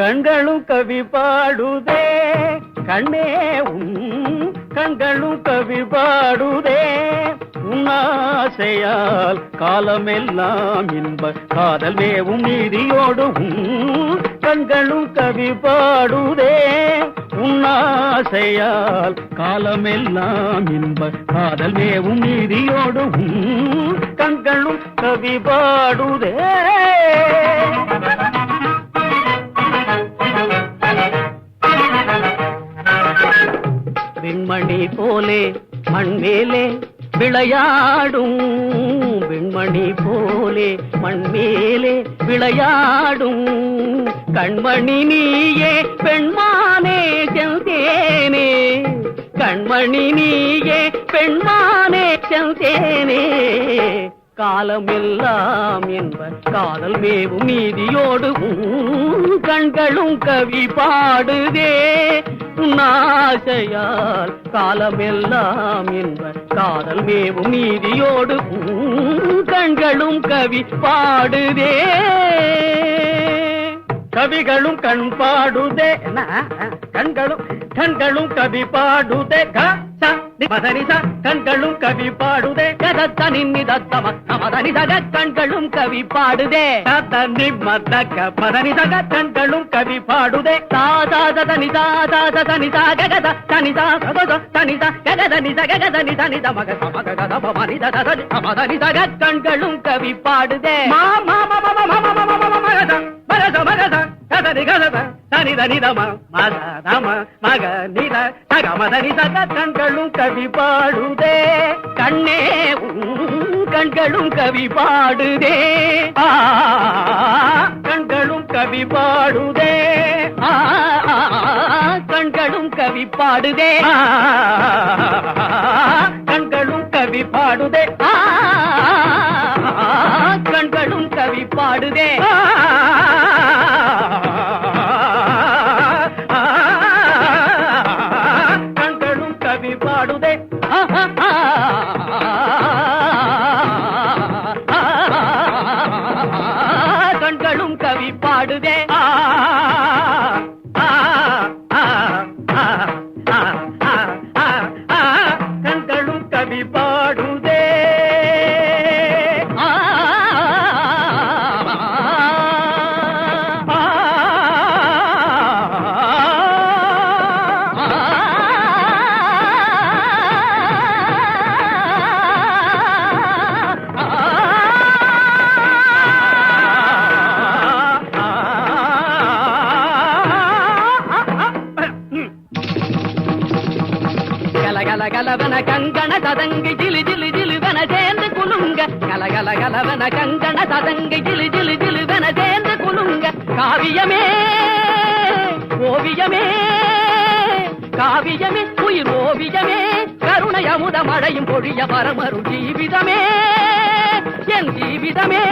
கண்களும் கவி பாடுதே கண்ணே கண்களும் கவி பாடுதே உன்னாசையால் காலமெல்லாம் இன்ப காதல் மேவும் நீதியோடும் கண்களும் கவி பாடுதே உன்னாசையால் காலமெல்லாம் இன்ப காதல் மேவும் நீதியோடும் கண்களும் கவி பாடுதே விண்மணி போலே மண்மேலே விளையாடும் விண்மணி போலே மண்மேலே விளையாடும் கண்மணி நீயே பெண்மானே செந்தேனே கண்மணி நீயே பெண்மானே செந்தேனே காலமெல்லாம் என்ப காதல் மேவும் நீதியோடு கண்களும் கவி பாடுதே உன்னாசையால் காலமெல்லாம் என்ப காதல் மேவும் நீதியோடு கண்களும் கவி பாடுதே கவிகளும் கண் பாடுதே கண்களும் கவி பாடுதே மதனிசா கண்களும் கவி பாடுதே கதத்தனிதத்தம மதனிசக கண்களும் கவி பாடுதே மதக மதனிசக கண்களும் கவி பாடுதே தாதனிதா தாதனிதா ககத தனிதா தனிதா ககதனித ககதனித மக சமக கத மனித மதனிசக கண்களும் கவி பாடுதே மகத மகத கதனி கதத தனிதனிதம மதம மக நித தக மதனிதக கண்களும் கவி பாடுதே கண்ணே கண்களும் கவி பாடுதே கண்களும் கவி பாடுதே கண்களும் கவி பாடுதே கண்களும் கவி பாடுதே கண்களும் கவி பாடுதே கண்களும் கவி பாடுதே கண்களும் கவி பாடுதே கண்களும் கவி பாடுதே கலகலவன கங்கண ததங்கி ஜிலு ஜிலு ஜிலுவன சேர்ந்து குலுங்க கலகலகலவன கங்கண ததங்கி ஜிலு ஜிலு ஜிலுவன சேர்ந்து குலுங்க காவியமே ஓவியமே காவியமே உயிர் ஓவியமே கருணை அமுத மழையும் பொழிய பரமரு ஜீவிதமே என் ஜீவிதமே